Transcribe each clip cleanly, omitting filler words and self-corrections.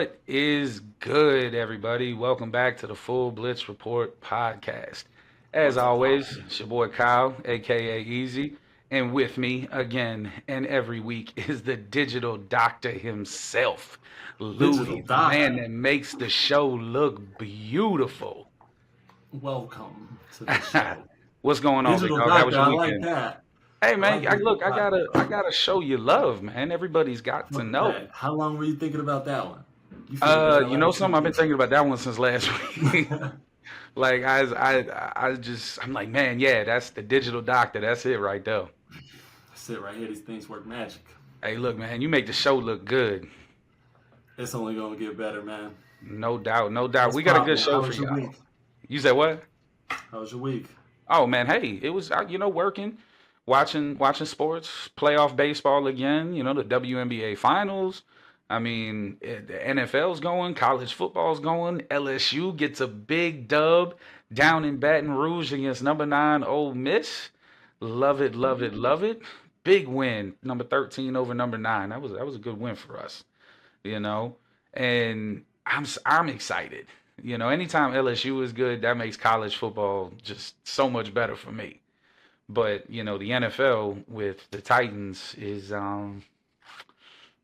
What is good, everybody? Welcome back to the Full Blitz Report podcast. As What's always, poppin'? it's your boy Kyle, aka Easy, and with me again and every week is the digital doctor himself, Digital Louis, the man Doctor. that makes the show look beautiful. Welcome to the show. What's going on, big Digital dog? How was Doctor, your I like weekend? that. Hey, I man, like Digital look, Doctor. I gotta show you love, man. Everybody's got to Fuck know. that. How long were you thinking about that one? You figured that out You like know two something? I've been weeks thinking ago. about that one since last week. Like I'm like, man, yeah, that's the digital doctor. That's it right there. Sit right here. These things work magic. Hey, look, man, you make the show look good. It's only gonna get better, man. No doubt, no doubt. What's We got a good poppin'? show How for was your y'all. week? You said what? How was your week? Oh man, hey, it was working, watching sports, playoff baseball again. The WNBA finals. I mean, the NFL's going, college football's going. LSU gets a big dub down in Baton Rouge against number 9 Ole Miss. Love it, love it, love it. Big win, number 13 over number 9. That was a good win for us. You know, and I'm excited. Anytime LSU is good, that makes college football just so much better for me. But the NFL with the Titans is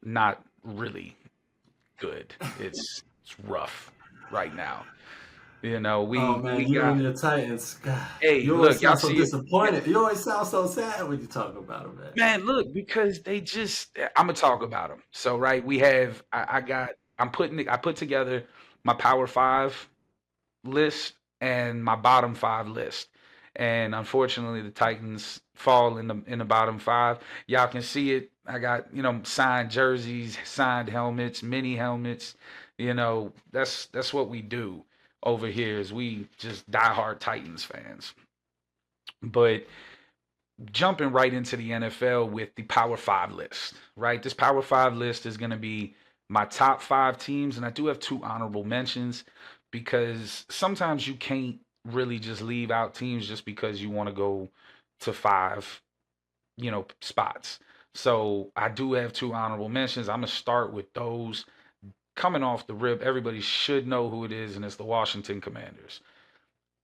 not really good. It's rough right now. Oh We man, you got and your Titans. God, hey, you always look, y'all sound so see it. Yeah, disappointed. You always sound so sad when you talk about them, man. man, look, because they just I'm gonna talk about them. So right, we have I got I put together my Power Five list and my bottom five list. And unfortunately, the Titans fall in the bottom five. Y'all can see it. I got signed jerseys, signed helmets, mini helmets. That's what we do over here. Is we just diehard Titans fans. But jumping right into the NFL with the Power Five list, right? This Power Five list is going to be my top five teams, and I do have two honorable mentions because sometimes you can't really just leave out teams just because you want to go to five, spots. So I do have two honorable mentions. I'm gonna start with those coming off the rip. Everybody should know who it is, and it's the Washington Commanders.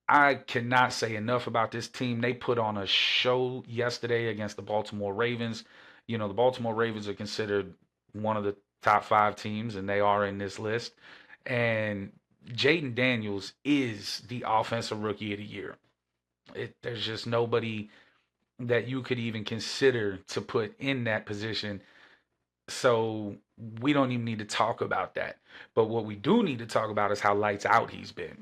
I cannot say enough about this team. They put on a show yesterday against the Baltimore Ravens. The Baltimore Ravens are considered one of the top five teams, and they are in this list. And Jaden Daniels is the offensive rookie of the year. There's just nobody that you could even consider to put in that position. So we don't even need to talk about that. But what we do need to talk about is how lights out he's been.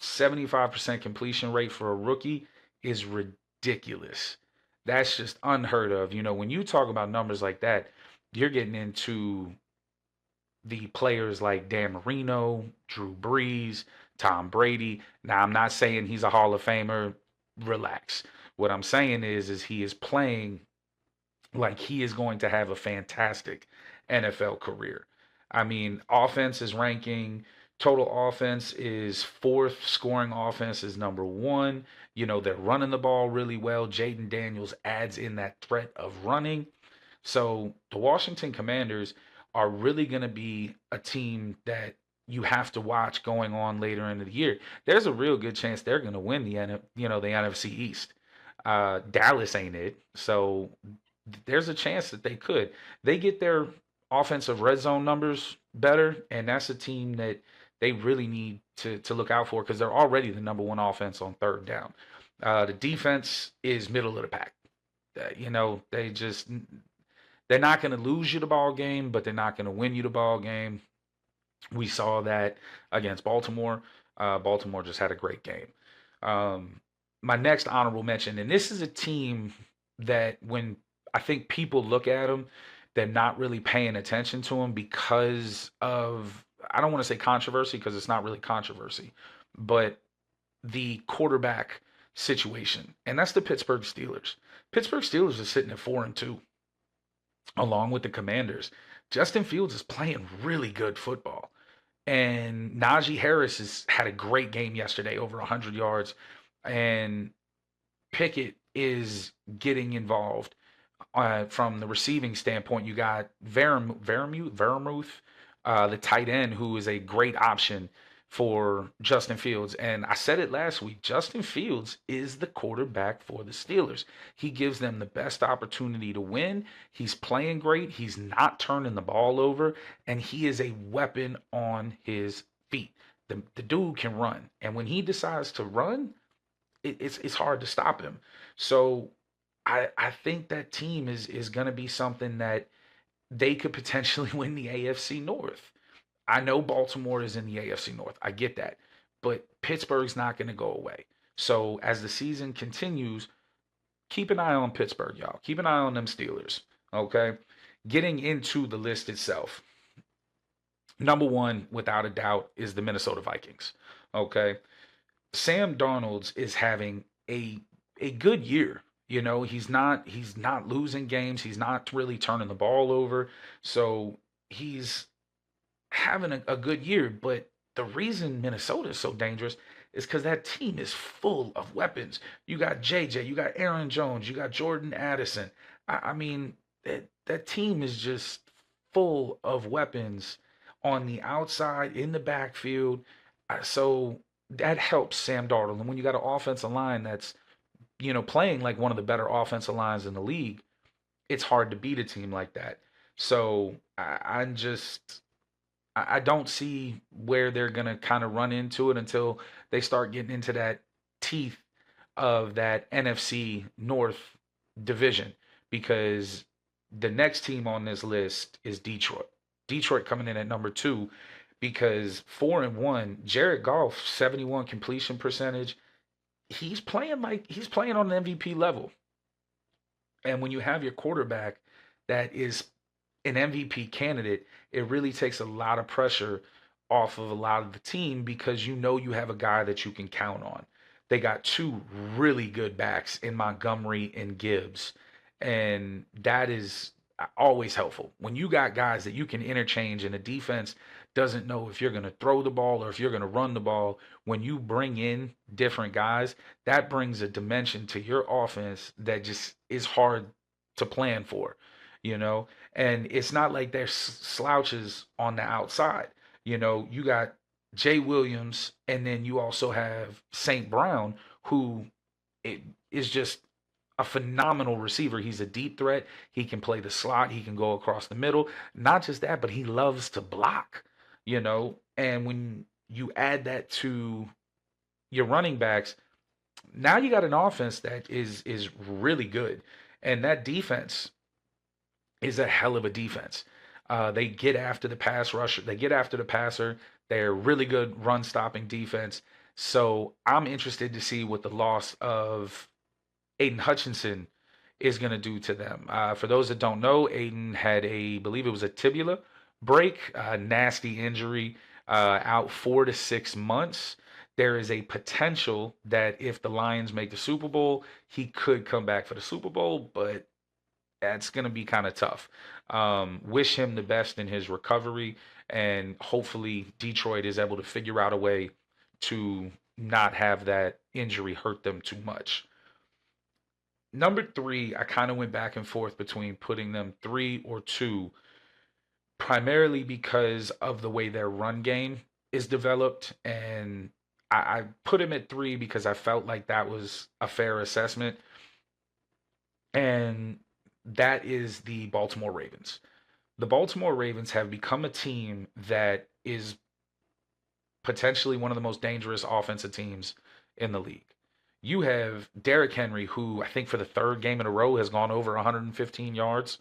75% completion rate for a rookie is ridiculous. That's just unheard of. When you talk about numbers like that, you're getting into the players like Dan Marino, Drew Brees, Tom Brady. Now, I'm not saying he's a Hall of Famer. Relax. What I'm saying is he is playing like he is going to have a fantastic NFL career. I mean, offense is ranking, total offense is fourth, scoring offense is number one. They're running the ball really well. Jaden Daniels adds in that threat of running. So the Washington Commanders are really going to be a team that you have to watch going on later in the year. There's a real good chance they're going to win the NFC East. Dallas ain't it, so there's a chance that they could. They get their offensive red zone numbers better, and that's a team that they really need to look out for because they're already the number one offense on third down. The defense is middle of the pack. They're not going to lose you the ball game, but they're not going to win you the ball game. We saw that against Baltimore. Baltimore just had a great game. Um, my next honorable mention, and this is a team that when I think people look at them, they're not really paying attention to them because of, I don't want to say controversy because it's not really controversy, but the quarterback situation, and that's the Pittsburgh Steelers. Pittsburgh Steelers are sitting at 4-2 along with the Commanders. Justin Fields is playing really good football. And Najee Harris has had a great game yesterday, over 100 yards. And Pickett is getting involved from the receiving standpoint. You got Veramuth the tight end, who is a great option for Justin Fields. And I said it last week, Justin Fields is the quarterback for the Steelers. He gives them the best opportunity to win. He's playing great. He's not turning the ball over, and he is a weapon on his feet. The dude can run. And when he decides to run, it's hard to stop him. So I think that team is going to be something that they could potentially win the AFC North. I know Baltimore is in the AFC North. I get that. But Pittsburgh's not going to go away. So as the season continues, keep an eye on Pittsburgh, y'all. Keep an eye on them Steelers. Okay. Getting into the list itself. Number one, without a doubt, is the Minnesota Vikings. Okay. Sam Darnold's is having a good year. You know, he's not losing games. He's not really turning the ball over. So he's having a good year. But the reason Minnesota is so dangerous is because that team is full of weapons. You got JJ, you got Aaron Jones, you got Jordan Addison. I mean, that team is just full of weapons on the outside, in the backfield. So that helps Sam Darnold. And when you got an offensive line that's, playing like one of the better offensive lines in the league, it's hard to beat a team like that. So I don't see where they're gonna kind of run into it until they start getting into that teeth of that NFC North division, because the next team on this list is Detroit. Detroit coming in at number two because 4-1. Jared Goff, 71 completion percentage. He's playing on an MVP level. And when you have your quarterback that is an MVP candidate, it really takes a lot of pressure off of a lot of the team because you have a guy that you can count on. They got two really good backs in Montgomery and Gibbs, and that is always helpful. When you got guys that you can interchange and the defense doesn't know if you're going to throw the ball or if you're going to run the ball, when you bring in different guys, that brings a dimension to your offense that just is hard to plan for, you know? And it's not like there's slouches on the outside. You got Jay Williams, and then you also have St. Brown, who is just a phenomenal receiver. He's a deep threat. He can play the slot. He can go across the middle. Not just that, but he loves to block. And when you add that to your running backs, now you got an offense that is really good. And that defense is a hell of a defense. They get after the pass rusher. They get after the passer. They're really good run stopping defense. So I'm interested to see what the loss of Aiden Hutchinson is going to do to them. For those that don't know, Aiden had believe it was a tibia break, a nasty injury, out 4 to 6 months. There is a potential that if the Lions make the Super Bowl, he could come back for the Super Bowl, but that's going to be kind of tough. Wish him the best in his recovery, and hopefully Detroit is able to figure out a way to not have that injury hurt them too much. Number three, I kind of went back and forth between putting them 3 or 2, primarily because of the way their run game is developed. And I put him at 3 because I felt like that was a fair assessment. And that is the Baltimore Ravens. The Baltimore Ravens have become a team that is potentially one of the most dangerous offensive teams in the league. You have Derrick Henry, who I think for the third game in a row has gone over 115 yards,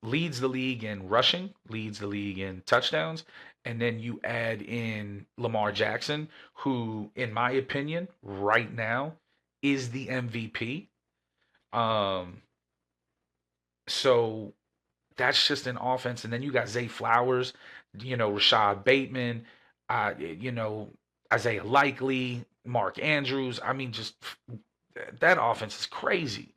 leads the league in rushing, leads the league in touchdowns. And then you add in Lamar Jackson, who, in my opinion, right now is the MVP. So that's just an offense. And then you got Zay Flowers, Rashad Bateman, Isaiah Likely, Mark Andrews. I mean, just that offense is crazy.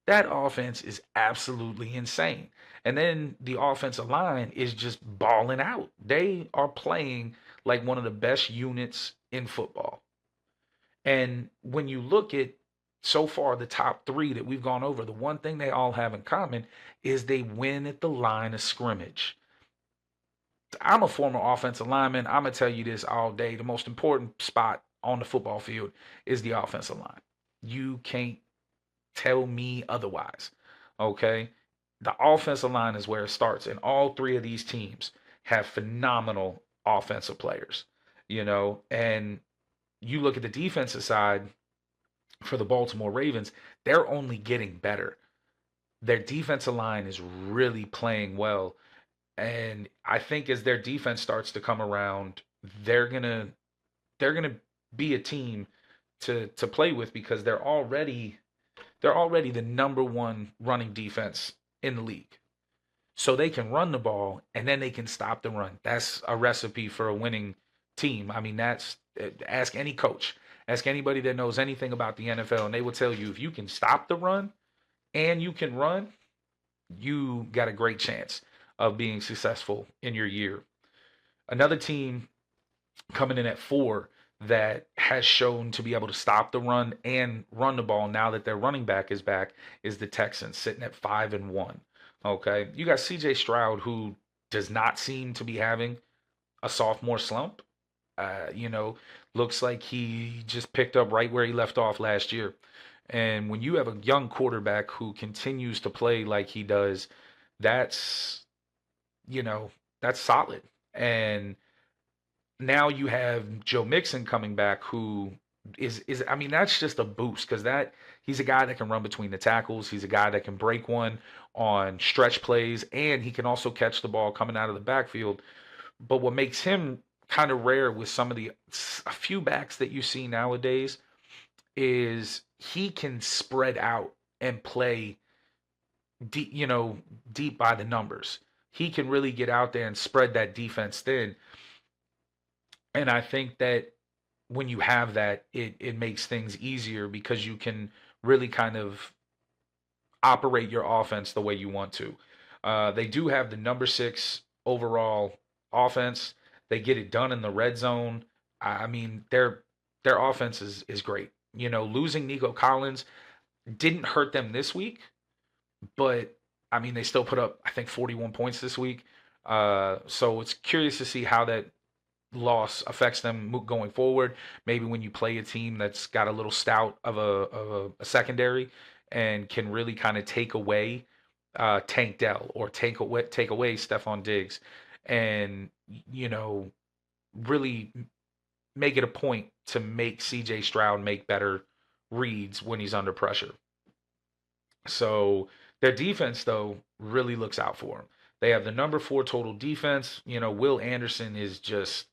That offense is absolutely insane. And then the offensive line is just balling out. They are playing like one of the best units in football. And when you look at so far the top 3 that we've gone over, the one thing they all have in common is they win at the line of scrimmage. I'm a former offensive lineman. I'm gonna tell you this all day. The most important spot on the football field is the offensive line. You can't tell me otherwise. Okay? The offensive line is where it starts, and all three of these teams have phenomenal offensive players. And you look at the defensive side for the Baltimore Ravens, they're only getting better. Their defensive line is really playing well. And I think as their defense starts to come around, they're gonna they're gonna be a team to play with because they're already the number one running defense in the league. So they can run the ball and then they can stop the run. That's a recipe for a winning team. I mean, that's ask any coach, ask anybody that knows anything about the NFL, and they will tell you if you can stop the run and you can run, you got a great chance of being successful in your year. Another team coming in at 4 that has shown to be able to stop the run and run the ball now that their running back is back is the Texans sitting at 5-1. Okay. You got CJ Stroud, who does not seem to be having a sophomore slump. Uh, you know, looks like he just picked up right where he left off last year. And when you have a young quarterback who continues to play like he does, that's, you know, that's solid. And now you have Joe Mixon coming back, who is I mean that's just a boost because that he's a guy that can run between the tackles. He's a guy that can break one on stretch plays, and he can also catch the ball coming out of the backfield. But what makes him kind of rare with some of the a few backs that you see nowadays is he can spread out and play deep, deep by the numbers. He can really get out there and spread that defense thin. And I think that when you have that, it makes things easier because you can really kind of operate your offense the way you want to. They do have the number 6 overall offense. They get it done in the red zone. I mean, their offense is great. Losing Nico Collins didn't hurt them this week, but I mean, they still put up, I think, 41 points this week. So it's curious to see how that loss affects them going forward. Maybe when you play a team that's got a little stout of a secondary and can really kind of take away Tank Dell or take away Stephon Diggs, and you know really make it a point to make CJ Stroud make better reads when he's under pressure. So their defense, though, really looks out for him. They have the number 4 total defense. Will Anderson is just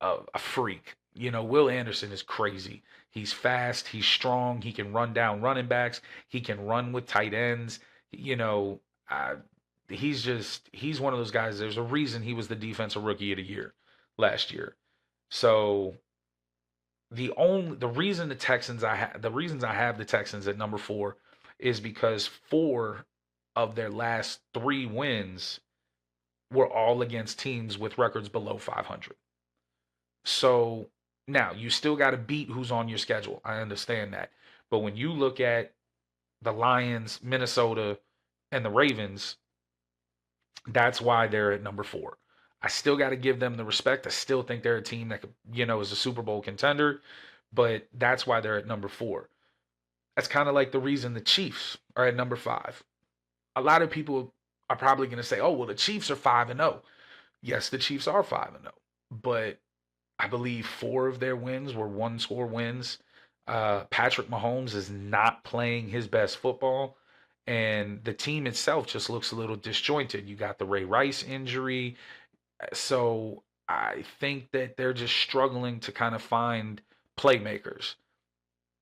a freak. Will Anderson is crazy. He's fast. He's strong. He can run down running backs. He can run with tight ends. You know, uh, he's one of those guys. There's a reason he was the defensive rookie of the year last year. So the reasons I have the Texans at number 4 is because 4 of their last 3 wins were all against teams with records below 500. So now you still got to beat who's on your schedule. I understand that. But when you look at the Lions, Minnesota, and the Ravens, that's why they're at number 4. I still got to give them the respect. I still think they're a team that could, is a Super Bowl contender, but that's why they're at number 4. That's kind of like the reason the Chiefs are at number 5. A lot of people are probably going to say, "Oh, well, the Chiefs are 5-0." Yes, the Chiefs are 5-0, but I believe 4 of their wins were one-score wins. Patrick Mahomes is not playing his best football, and the team itself just looks a little disjointed. You got the Ray Rice injury, so I think that they're just struggling to kind of find playmakers.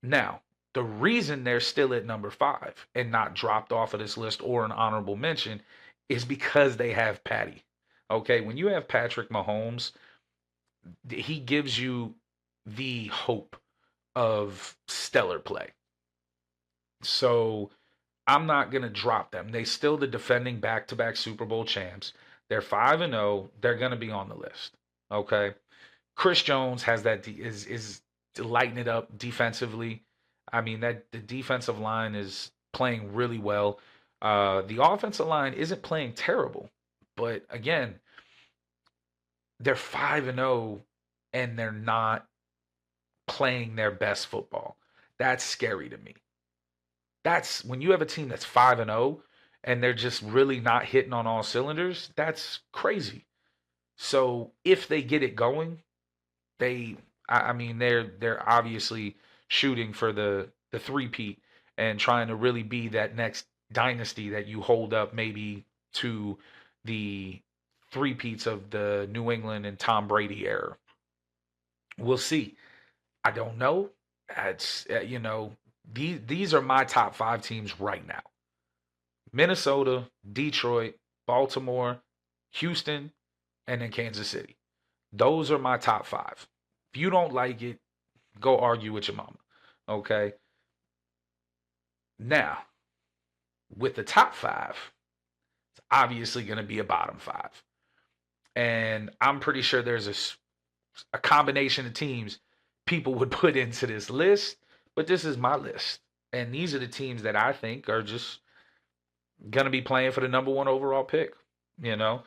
Now, the reason they're still at number 5 and not dropped off of this list or an honorable mention is because they have Patty. Okay, when you have Patrick Mahomes, he gives you the hope of stellar play. So I'm not going to drop them. They still the defending back-to-back Super Bowl champs. They're 5-0. They're going to be on the list. Okay. Chris Jones has that is lighting it up defensively. I mean that the defensive line is playing really well. The offensive line isn't playing terrible, but again, they're 5-0 and they're not playing their best football. That's scary to me. That's when you have a team that's 5-0 and they're just really not hitting on all cylinders, that's crazy. So if they get it going, they I mean they're obviously shooting for the three-peat and trying to really be that next dynasty that you hold up maybe to the three-peats of the New England and Tom Brady era. We'll see. I don't know. It's these are my top 5 teams right now. Minnesota, Detroit, Baltimore, Houston, and then Kansas City. Those are my top 5. If you don't like it, go argue with your mama. Okay? Now, with the top 5, it's obviously going to be a bottom 5. And I'm pretty sure there's a combination of teams people would put into this list, but this is my list. And these are the teams that I think are just going to be playing for the number 1 overall pick, you know,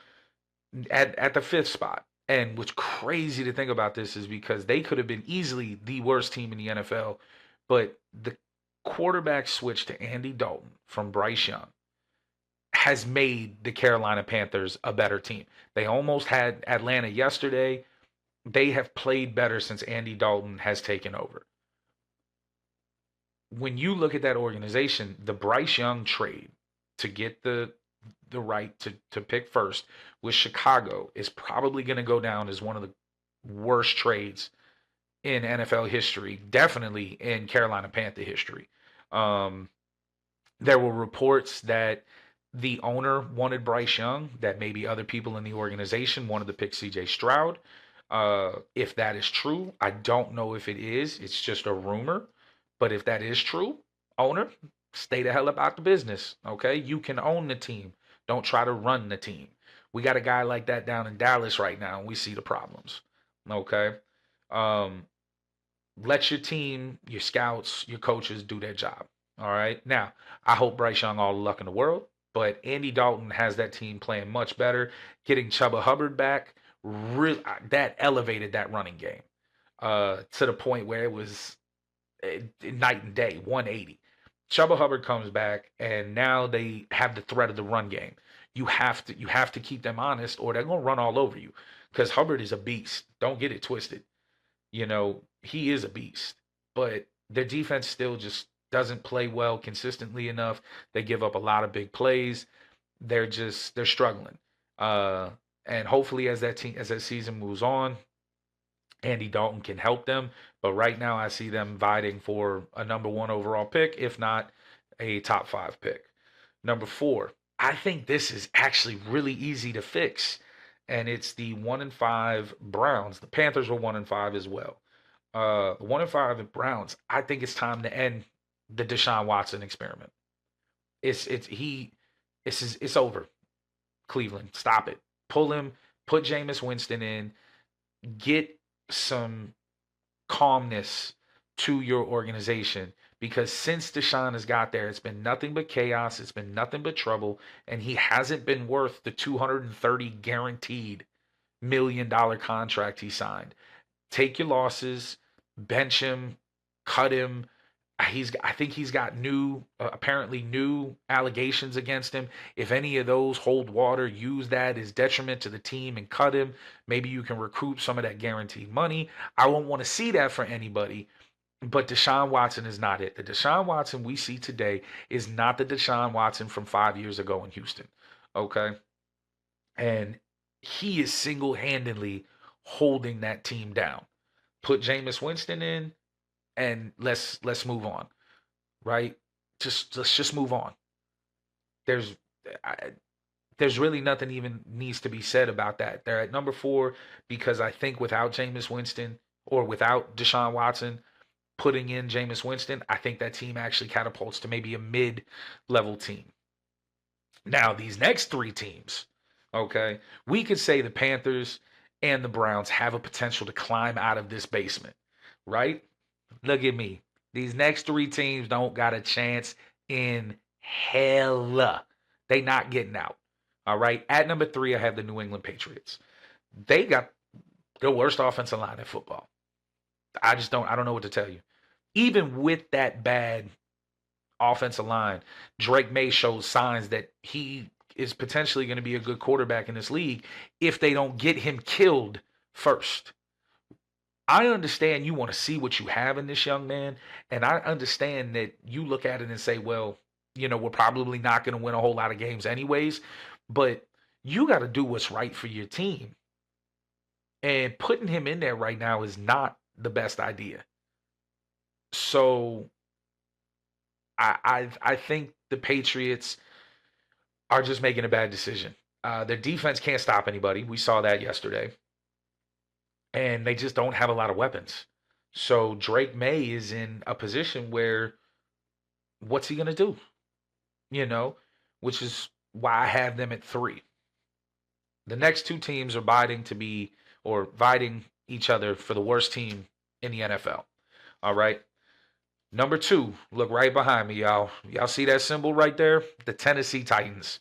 at the 5th spot. And what's crazy to think about this is because they could have been easily the worst team in the NFL, but the quarterback switch to Andy Dalton from Bryce Young has made the Carolina Panthers a better team. They almost had Atlanta yesterday. They have played better since Andy Dalton has taken over. When you look at that organization, the Bryce Young trade to get the right to pick first with Chicago is probably going to go down as one of the worst trades in NFL history, definitely in Carolina Panther history. There were reports that the owner wanted Bryce Young, that maybe other people in the organization wanted to pick CJ Stroud. If that is true, I don't know if it is. It's just a rumor. But if that is true, owner, stay the hell about the business. Okay. You can own the team. Don't try to run the team. We got a guy like that down in Dallas right now, and we see the problems. Okay. Let your team, your scouts, your coaches do their job. All right. Now, I hope Bryce Young all the luck in the world, but Andy Dalton has that team playing much better. Getting Chuba Hubbard back, really, that elevated that running game to the point where it was night and day, 180. Chuba Hubbard comes back, and now they have the threat of the run game. You have to keep them honest, or they're gonna run all over you. Because Hubbard is a beast. Don't get it twisted. He is a beast, but their defense still just doesn't play well consistently enough. They give up a lot of big plays. They're struggling. And hopefully as that season moves on, Andy Dalton can help them. But right now I see them vying for a number 1 overall pick, if not a top 5 pick. Number 4, I think this is actually really easy to fix. And it's the 1-5 Browns. The Panthers were 1-5 as well. 1-5 Browns. I think it's time to end the Deshaun Watson experiment. It's over. Cleveland, stop it. Pull him. Put Jameis Winston in. Get some calmness to your organization, because since Deshaun has got there, it's been nothing but chaos. It's been nothing but trouble, and he hasn't been worth the $230 guaranteed $1 million contract he signed. Take your losses, bench him, cut him. I think he's got apparently new allegations against him. If any of those hold water, use that as detriment to the team and cut him. Maybe you can recoup some of that guaranteed money. I won't want to see that for anybody, but Deshaun Watson is not it. The Deshaun Watson we see today is not the Deshaun Watson from 5 years ago in Houston. Okay. And he is single-handedly holding that team down. Put Jameis Winston in, and let's move on, right? Let's just move on. There's really nothing even needs to be said about that. They're at number 4 because I think without Jameis Winston, or without Deshaun Watson, putting in Jameis Winston, I think that team actually catapults to maybe a mid-level team. Now, these next 3 teams, okay, we could say the Panthers and the Browns have a potential to climb out of this basement, right? Look at me. These next 3 teams don't got a chance in hell. They not getting out. All right. At number 3, I have the New England Patriots. They got The worst offensive line in football. I don't know what to tell you. Even with that bad offensive line, Drake May shows signs that he is potentially going to be a good quarterback in this league if they don't get him killed first. I understand you want to see what you have in this young man, and I understand that you look at it and say, well, we're probably not going to win a whole lot of games anyways, but you got to do what's right for your team. And putting him in there right now is not the best idea. So I think the Patriots are just making a bad decision. Their defense can't stop anybody. We saw that yesterday. And they just don't have a lot of weapons. So Drake May is in a position where what's he going to do? Which is why I have them at 3. The next 2 teams are vying each other for the worst team in the NFL. All right. Number 2, look right behind me, y'all. Y'all see that symbol right there? The Tennessee Titans.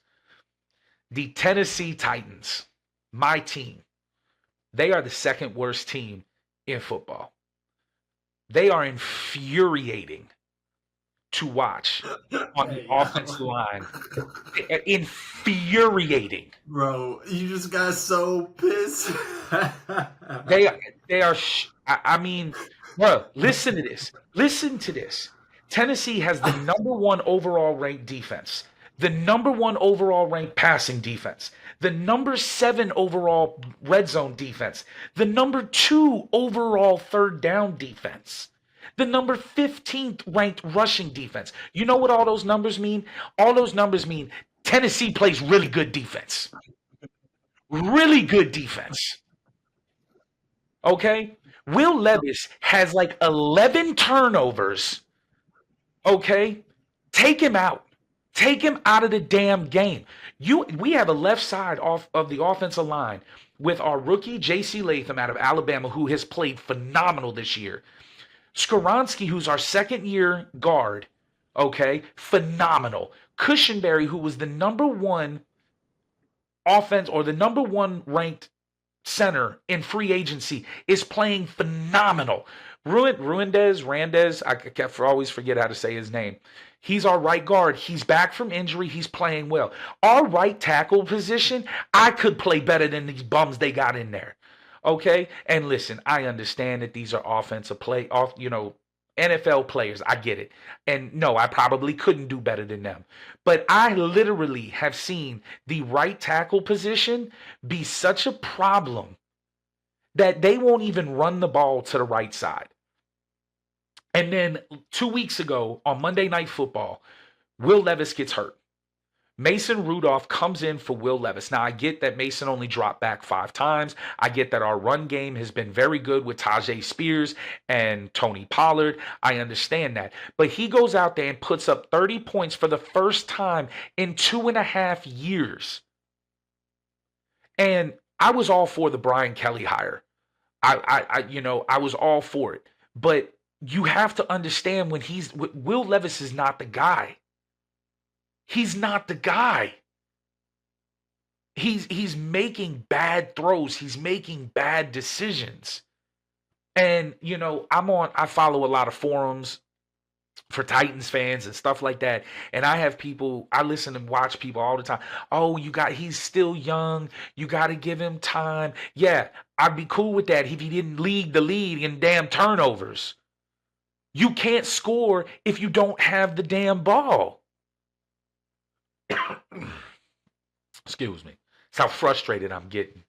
The Tennessee Titans, my team. They are the second worst team in football. They are infuriating to watch on the offensive line. Infuriating. Bro, you just got so pissed. They are. I mean, bro, listen to this. Listen to this. Tennessee has the number 1 overall ranked defense, the number 1 overall ranked passing defense, the number 7 overall red zone defense, the number 2 overall third down defense, the number 15th ranked rushing defense. You know what all those numbers mean? All those numbers mean Tennessee plays really good defense. Really good defense. Okay? Will Levis has like 11 turnovers. Okay? Take him out. Take him out of the damn game. We have a left side off of the offensive line with our rookie J.C. Latham out of Alabama, who has played phenomenal this year. Skoronski, who's our second-year guard, okay, phenomenal. Cushenberry, who was the number 1 offense or the number 1 ranked center in free agency, is playing phenomenal. Randez, I always forget how to say his name. He's our right guard. He's back from injury. He's playing well. Our right tackle position, I could play better than these bums they got in there. Okay? And listen, I understand that these are NFL players. I get it. And no, I probably couldn't do better than them. But I literally have seen the right tackle position be such a problem that they won't even run the ball to the right side. And then 2 weeks ago on Monday Night Football, Will Levis gets hurt. Mason Rudolph comes in for Will Levis. Now, I get that Mason only dropped back 5 times. I get that our run game has been very good with Tajay Spears and Tony Pollard. I understand that. But he goes out there and puts up 30 points for the first time in 2.5 years. And I was all for the Brian Kelly hire. I was all for it. But you have to understand Will Levis is not the guy. He's not the guy. He's making bad throws. He's making bad decisions. And, I follow a lot of forums for Titans fans and stuff like that. And I listen and watch people all the time. Oh, he's still young. You got to give him time. Yeah, I'd be cool with that if he didn't lead the league in damn turnovers. You can't score if you don't have the damn ball. Excuse me. It's how frustrated I'm getting.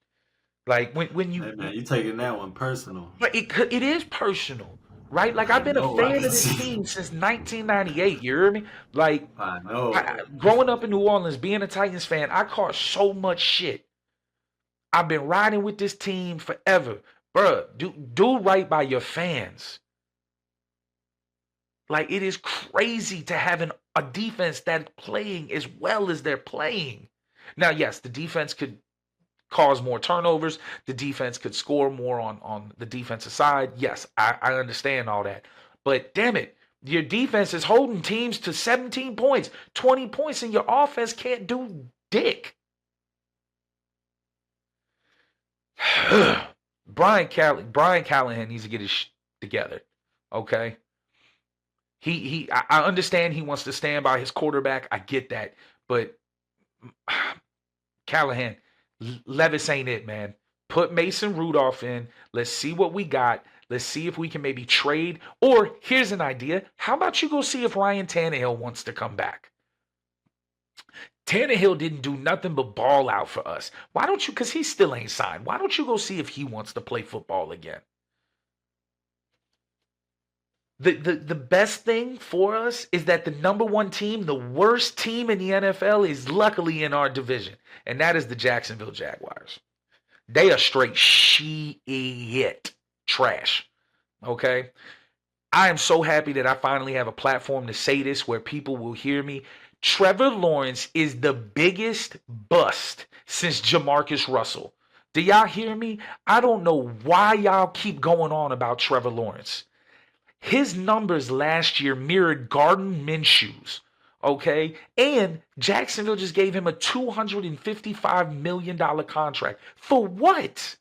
Like when you, hey man, you taking that one personal. But it is personal, right? Like I've been a fan of this team since 1998. You hear me? Like I know. Growing up in New Orleans, being a Titans fan, I caught so much shit. I've been riding with this team forever, bruh. Do right by your fans. Like it is crazy to have a defense that's playing as well as they're playing. Now, yes, the defense could cause more turnovers. The defense could score more on the defensive side. Yes, I understand all that. But damn it, your defense is holding teams to 17 points, 20 points, and your offense can't do dick. Brian Callahan needs to get his together. Okay, I understand he wants to stand by his quarterback. I get that, but Callahan, Levis ain't it, man. Put Mason Rudolph in. Let's see what we got. Let's see if we can maybe trade. Or here's an idea. How about you go see if Ryan Tannehill wants to come back? Tannehill didn't do nothing but ball out for us. Why don't you? Because he still ain't signed. Why don't you go see if he wants to play football again? The best thing for us is that the number one team, the worst team in the NFL, is luckily in our division, and that is the Jacksonville Jaguars. They are straight shit trash. Okay. I am so happy that I finally have a platform to say this where people will hear me. Trevor Lawrence is the biggest bust since Jamarcus Russell. Do y'all hear me? I don't know why y'all keep going on about Trevor Lawrence. His numbers last year mirrored Gardner Minshew's. Okay. And Jacksonville just gave him a $255 million contract. For what?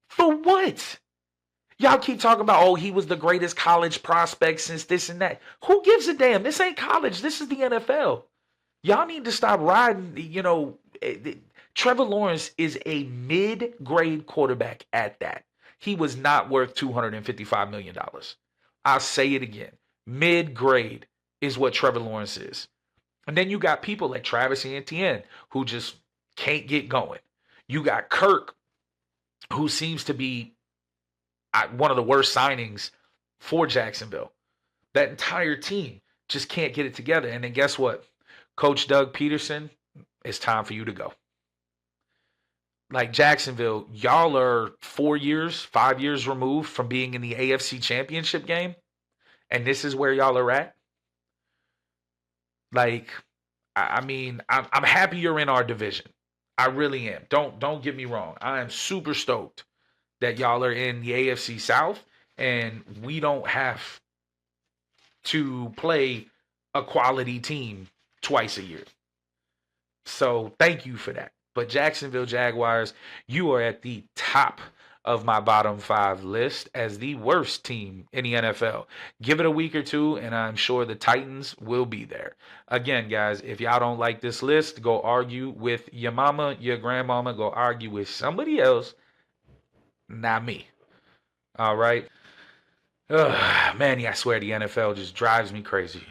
For what? Y'all keep talking about, oh, he was the greatest college prospect since this and that. Who gives a damn? This ain't college. This is the NFL. Y'all need to stop riding, Trevor Lawrence is a mid-grade quarterback at that. He was not worth $255 million. I'll say it again. Mid-grade is what Trevor Lawrence is. And then you got people like Travis Etienne who just can't get going. You got Kirk, who seems to be one of the worst signings for Jacksonville. That entire team just can't get it together. And then guess what? Coach Doug Peterson, it's time for you to go. Like Jacksonville, y'all are 4 years, 5 years removed from being in the AFC Championship game. And this is where y'all are at. Like, I'm happy you're in our division. I really am. Don't get me wrong. I am super stoked that y'all are in the AFC South and we don't have to play a quality team twice a year. So thank you for that. But Jacksonville Jaguars, you are at the top of my bottom 5 list as the worst team in the NFL. Give it a week or two, and I'm sure the Titans will be there. Again, guys, if y'all don't like this list, go argue with your mama, your grandmama, go argue with somebody else, not me. All right. Ugh, man, yeah, I swear the NFL just drives me crazy.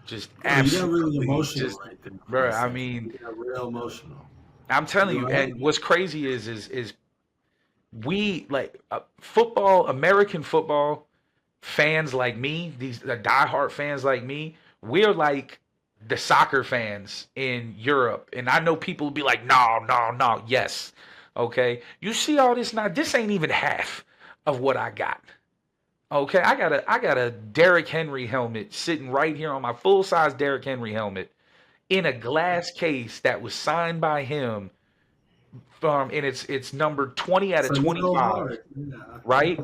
Just absolutely. You got really emotional right there, bro. I mean, you got real emotional. I'm telling you, and what's crazy is we like football, American football fans like me, these the diehard fans like me, we're like the soccer fans in Europe. And I know people will be like, no, yes. Okay. You see all this now, this ain't even half of what I got. Okay, I got a Derrick Henry helmet sitting right here on my full-size Derrick Henry helmet in a glass case that was signed by him and it's numbered 20 out of 25, yeah. right?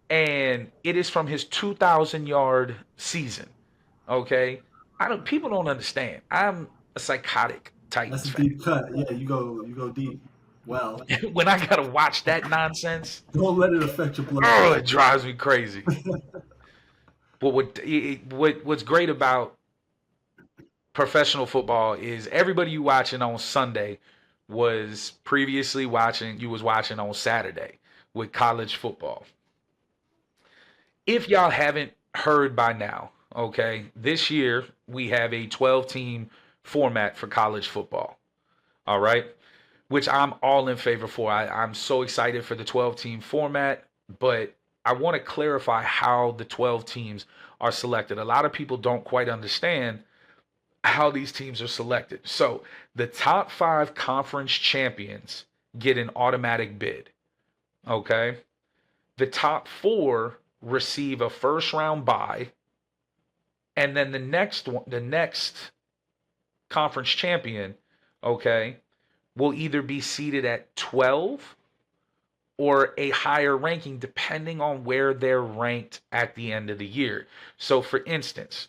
And it is from his 2,000-yard season. Okay? People don't understand. I'm a psychotic Titans That's a fan. deep cut. Yeah, you go deep. Well, when I gotta watch that nonsense, don't let it affect your blood. oh, it drives me crazy. But what's great about professional football is everybody you watching on Sunday was previously watching on Saturday with college football. If y'all haven't heard by now, okay, this year we have a 12-team format for college football. All right, which I'm all in favor for. I'm so excited for the 12-team format, but I want to clarify how the 12 teams are selected. A lot of people don't quite understand how these teams are selected. So the top 5 conference champions get an automatic bid. Okay. The top 4 receive a first round bye. And then the next conference champion, okay, will either be seated at 12 or a higher ranking depending on where they're ranked at the end of the year. So for instance,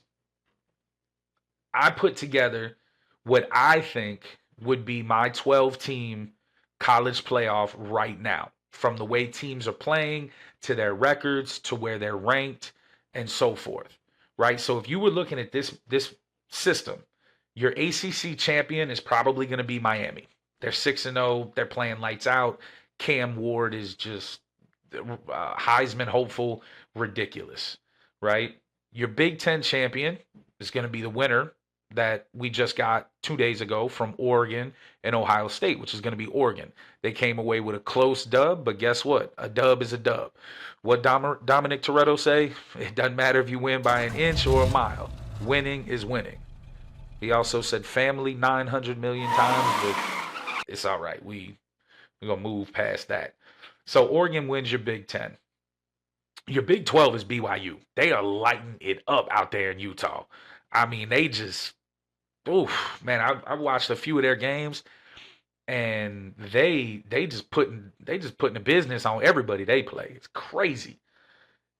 I put together what I think would be my 12-team college playoff right now. from the way teams are playing to their records to where they're ranked and so forth, right? So if you were looking at this system, your ACC champion is probably going to be Miami. They're 6-0. They're playing lights out. Cam Ward is just Heisman hopeful, ridiculous, right? Your Big Ten champion is going to be the winner that we just got 2 days ago from Oregon and Ohio State, which is going to be Oregon. They came away with a close dub, but guess what? A dub is a dub. What Dominic Toretto say? It doesn't matter if you win by an inch or a mile. Winning is winning. He also said family 900 million times, but it's all right. We're going to move past that. So Oregon wins your Big Ten. Your Big 12 is BYU. They are lighting it up out there in Utah. I mean, they just, oof, man. I watched a few of their games, and they just putting the business on everybody they play. It's crazy.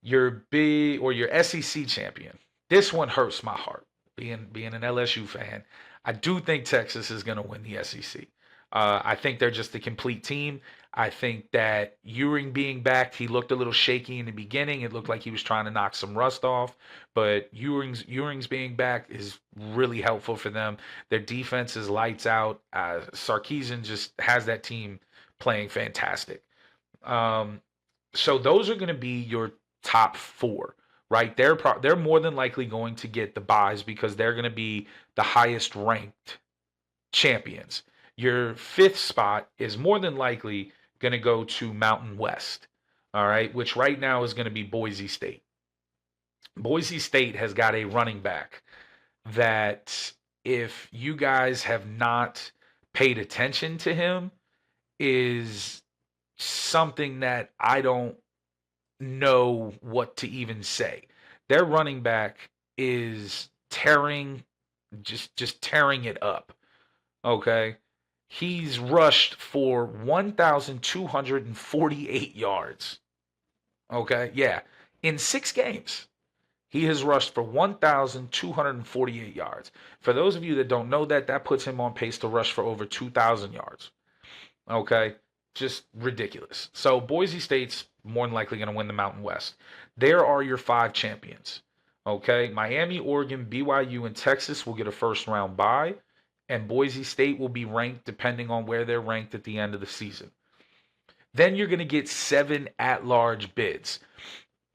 Your big or your SEC champion. This one hurts my heart. Being an LSU fan, I do think Texas is going to win the SEC. I think they're just a complete team. I think that Ewing being back, he looked a little shaky in the beginning. It looked like he was trying to knock some rust off, but Ewing's being back is really helpful for them. Their defense is lights out. Sarkisian just has that team playing fantastic. So those are going to be your top four, right? They're more than likely going to get the buys because they're going to be the highest ranked champions. Your fifth spot is more than likely going to go to Mountain West, all right, which right now is going to be Boise State. Boise State has got a running back that, if you guys have not paid attention to him, is something that I don't know what to even say. Their running back is just tearing it up. Okay. He's rushed for 1,248 yards. Okay. Yeah. In 6 games, he has rushed for 1,248 yards. For those of you that don't know that, that puts him on pace to rush for over 2,000 yards. Okay. Just ridiculous. So Boise State's more than likely going to win the Mountain West. There are your 5 champions. Okay. Miami, Oregon, BYU, and Texas will get a first round bye. And Boise State will be ranked depending on where they're ranked at the end of the season. Then you're going to get 7 at-large bids.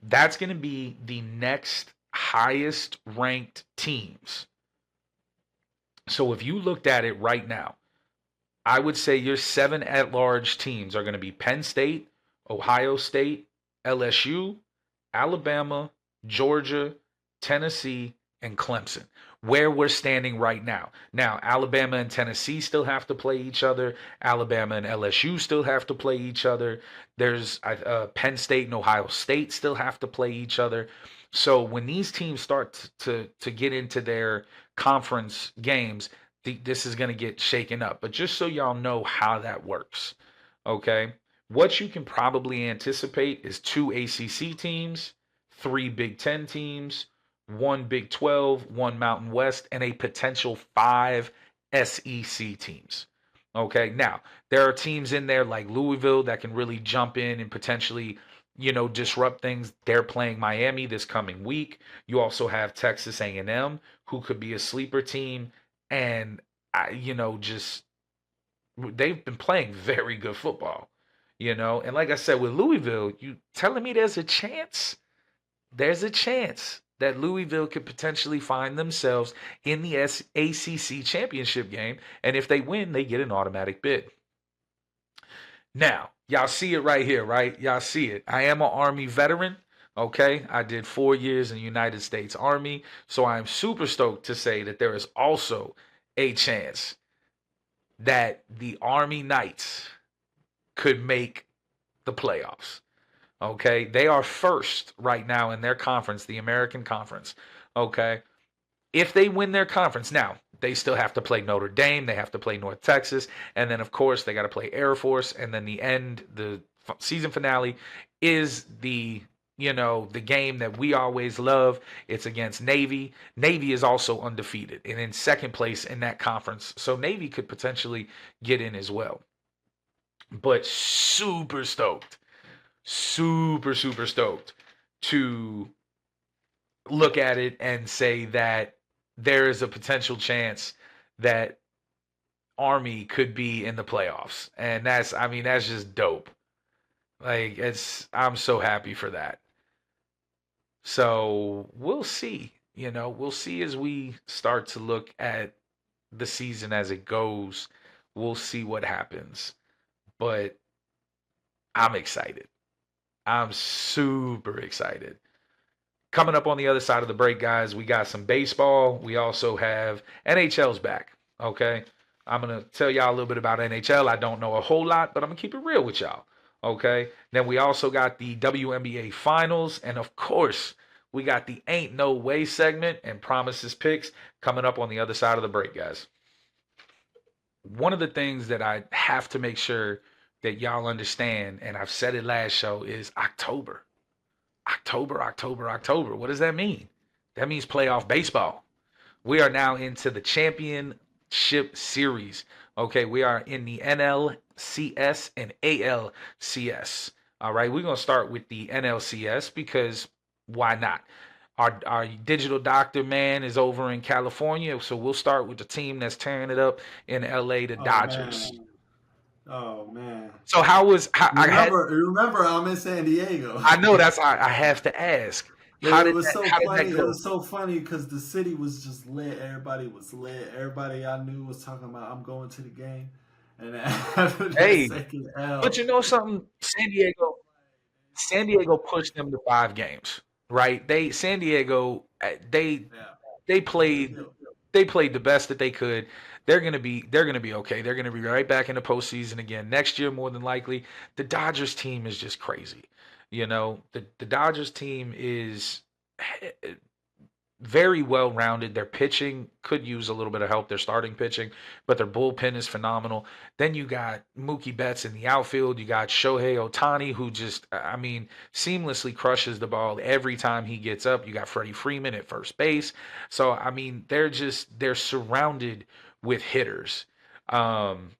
That's going to be the next highest ranked teams. So if you looked at it right now, I would say your 7 at-large teams are going to be Penn State, Ohio State, LSU, Alabama, Georgia, Tennessee, and Clemson, where we're standing right now. Now, Alabama and Tennessee still have to play each other. Alabama and LSU still have to play each other. There's Penn State and Ohio State still have to play each other. So when these teams start to get into their conference games, this is going to get shaken up. But just so y'all know how that works, okay? What you can probably anticipate is 2 ACC teams, 3 Big Ten teams, 1 Big 12, 1 Mountain West, and a potential 5 SEC teams. Okay, now there are teams in there like Louisville that can really jump in and potentially, disrupt things. They're playing Miami this coming week. You also have Texas A&M, who could be a sleeper team, and they've been playing very good football. And like I said, with Louisville, you telling me there's a chance? There's a chance that Louisville could potentially find themselves in the ACC championship game. And if they win, they get an automatic bid. Now, y'all see it right here, right? Y'all see it. I am an Army veteran. Okay. I did 4 years in the United States Army. So I'm super stoked to say that there is also a chance that the Army Knights could make the playoffs. Okay, they are first right now in their conference, the American Conference. Okay, if they win their conference, now they still have to play Notre Dame, they have to play North Texas, and then of course they got to play Air Force, and then the season finale is the game that we always love. It's against Navy. Navy is also undefeated and in second place in that conference, so Navy could potentially get in as well. but super stoked to look at it and say that there is a potential chance that Army could be in the playoffs. And I mean, that's just dope. Like, I'm so happy for that. So we'll see. We'll see as we start to look at the season as it goes. We'll see what happens. But I'm excited. I'm super excited. Coming up on the other side of the break, guys, we got some baseball. We also have NHL's back. Okay. I'm going to tell y'all a little bit about NHL. I don't know a whole lot, but I'm going to keep it real with y'all. Okay. Then we also got the WNBA finals. And of course, we got the Ain't No Way segment and Promises Picks coming up on the other side of the break, guys. One of the things that I have to make sure that y'all understand, and I've said it last show, is October. October. What does that mean? That means playoff baseball. We are now into the championship series. Okay, we are in the NLCS and ALCS. All right, we're going to start with the NLCS because why not? Our digital doctor man is over in California, so we'll start with the team that's tearing it up in LA, the Oh Dodgers. man. Oh man. So I had Remember I'm in San Diego. I know that's I have to ask. It was so How did that funny. It go? was so funny because the city was just lit. Everybody was lit. Everybody I knew was talking about I'm going to the game. And after that Hey, second but L, you know something? San Diego pushed them to 5 games, right? San Diego, yeah, they they played killed. they played the best that they could. They're gonna be okay. They're gonna be right back in the postseason again next year, more than likely. The Dodgers team is just crazy. The Dodgers team is very well rounded. Their pitching could use a little bit of help. Their starting pitching, but their bullpen is phenomenal. Then you got Mookie Betts in the outfield. You got Shohei Ohtani, who just, I mean, seamlessly crushes the ball every time he gets up. You got Freddie Freeman at first base. So, I mean, they're surrounded with hitters. Um,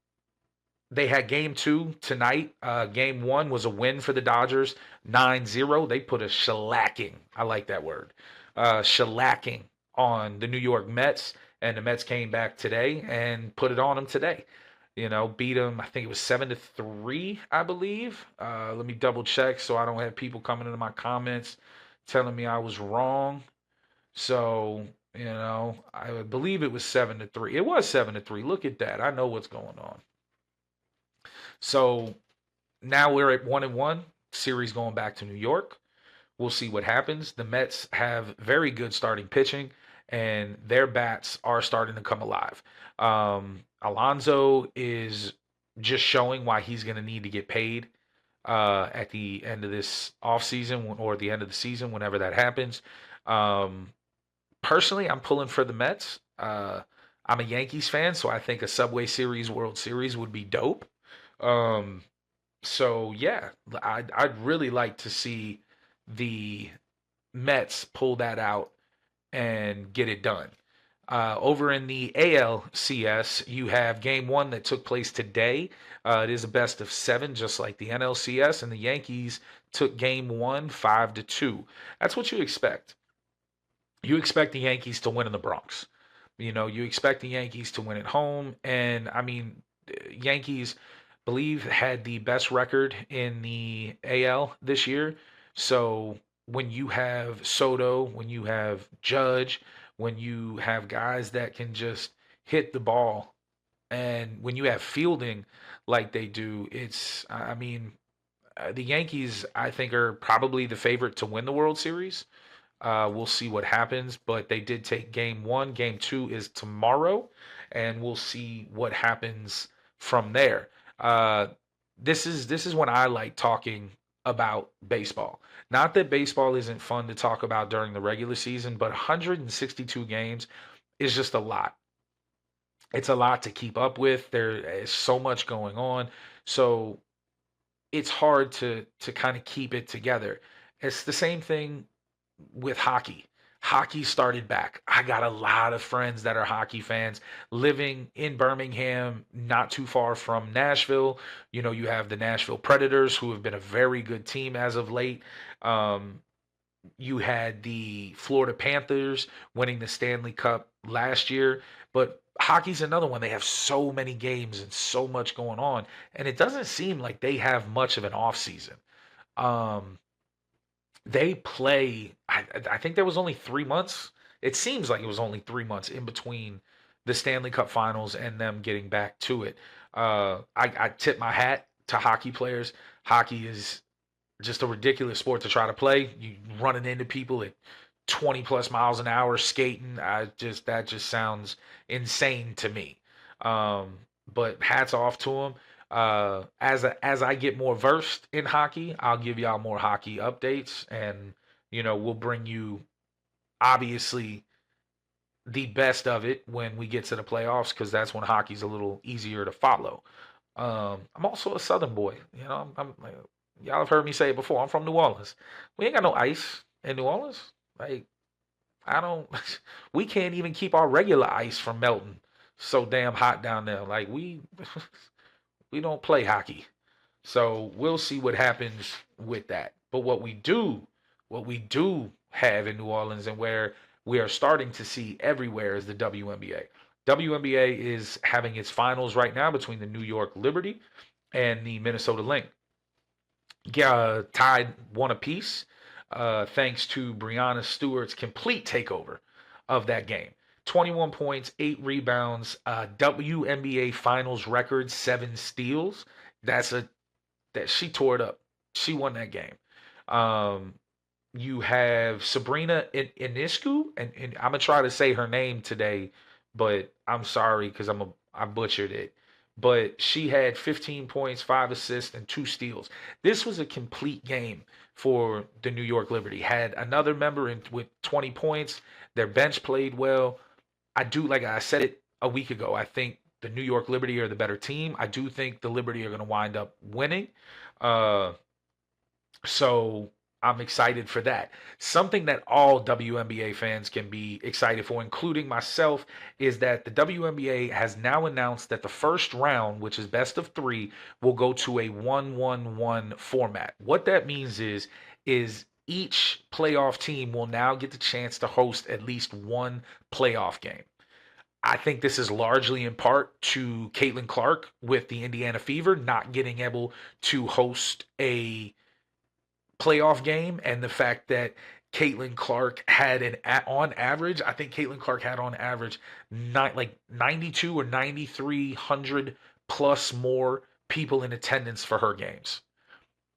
they had game two tonight. Game one was a win for the Dodgers, 9-0. They put a shellacking. I like that word. Shellacking on the New York Mets. And the Mets came back today and put it on them today. Beat them, I think it was 7-3, I believe. Let me double check so I don't have people coming into my comments telling me I was wrong. So, I believe it was 7-3. It was 7-3. Look at that. I know what's going on. So now we're at 1-1. Series going back to New York. We'll see what happens. The Mets have very good starting pitching, and their bats are starting to come alive. Alonso is just showing why he's going to need to get paid at the end of this offseason or the end of the season, whenever that happens. Um, Personally, I'm pulling for the Mets. I'm a Yankees fan, so I think a Subway Series World Series would be dope. Um, so yeah, I'd really like to see the Mets pull that out and get it done. Over in the ALCS, you have game one that took place today. It is a best of seven, just like the NLCS, and the Yankees took game one 5-2. That's what you expect. You expect the Yankees to win in the Bronx. You expect the Yankees to win at home, and I mean, Yankees believe had the best record in the AL this year. So when you have Soto, when you have Judge, when you have guys that can just hit the ball, and when you have fielding like they do, I mean, the Yankees, I think, are probably the favorite to win the World Series. We'll see what happens, but they did take game one. Game two is tomorrow, and we'll see what happens from there. Uh, this is when I like talking about baseball. Not that baseball isn't fun to talk about during the regular season, but 162 games is just a lot. It's a lot to keep up with. There is so much going on, so it's hard to kind of keep it together. It's the same thing with hockey. Hockey started back. I got a lot of friends that are hockey fans living in Birmingham, not too far from Nashville. You know, you have the Nashville Predators, who have been a very good team as of late. Um, you had the Florida Panthers winning the Stanley Cup last year, but hockey's another one. They have so many games and so much going on, and it doesn't seem like they have much of an off season. Um, they play. I think there was only 3 months. It seems like it was only 3 months in between the Stanley Cup Finals and them getting back to it. I tip my hat to hockey players. Hockey is just a ridiculous sport to try to play. You running into people at 20 plus miles an hour skating. That just sounds insane to me. Um, but hats off to them. As I get more versed in hockey, I'll give y'all more hockey updates, and we'll bring you obviously the best of it when we get to the playoffs because that's when hockey's a little easier to follow. I'm also a Southern boy. I'm like, y'all have heard me say it before. I'm from New Orleans. We ain't got no ice in New Orleans. Like I don't. We can't even keep our regular ice from melting. So damn hot down there. Like we don't play hockey. So we'll see what happens with that. But what we do have in New Orleans and where we are starting to see everywhere is the WNBA. WNBA is having its finals right now between the New York Liberty and the Minnesota Lynx. Tied one apiece, thanks to Breanna Stewart's complete takeover of that game. 21 points, 8 rebounds, WNBA Finals record, 7 steals. That's a that she tore it up. She won that game. Um, you have Sabrina Ionescu, and I'm gonna try to say her name today, but I'm sorry because I butchered it. But she had 15 points, 5 assists, and 2 steals. This was a complete game for the New York Liberty. Had another member with 20 points. Their bench played well. I do, like I said it a week ago. I think the New York Liberty are the better team. I do think the Liberty are going to wind up winning. Uh, so I'm excited for that. Something that all WNBA fans can be excited for, including myself, is that the WNBA has now announced that the first round, which is best of three, will go to a 1-1-1 format. What that means is each playoff team will now get the chance to host at least one playoff game. I think this is largely in part to Caitlin Clark with the Indiana Fever not getting able to host a playoff game, and the fact that Caitlin Clark had on average, I think Caitlin Clark had on average not like 92 or 9,300 plus more people in attendance for her games.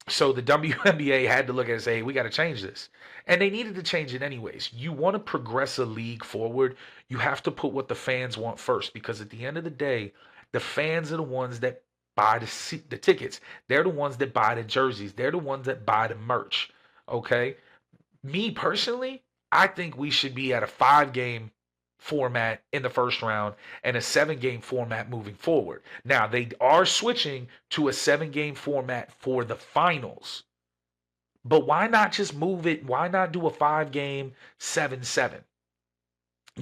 So the WNBA had to look at it and say, hey, we got to change this. And they needed to change it anyways. You want to progress a league forward, you have to put what the fans want first because at the end of the day, the fans are the ones that buy the tickets. They're the ones that buy the jerseys. They're the ones that buy the merch. Okay? Me personally, I think we should be at a 5 game format in the first round and a 7 game format moving forward. Now, they are switching to a 7 game format for the finals. But why not just move it? Why not do a 5 game 7-7?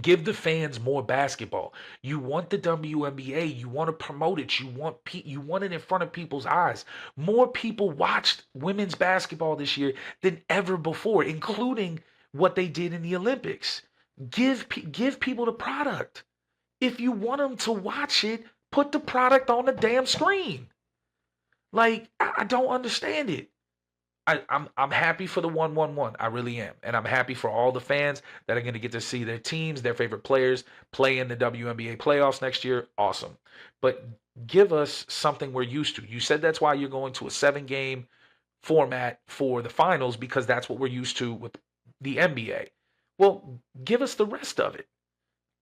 Give the fans more basketball. You want the WNBA, you want to promote it, you want it in front of people's eyes. More people watched women's basketball this year than ever before, including what they did in the Olympics. Give people the product. If you want them to watch it, put the product on the damn screen. Like I don't understand it. I'm happy for the 1-1-1. I really am, and I'm happy for all the fans that are going to get to see their teams, their favorite players, play in the WNBA playoffs next year. Awesome, but give us something we're used to. You said that's why you're going to a 7 game format for the finals because that's what we're used to with the NBA. Well, give us the rest of it.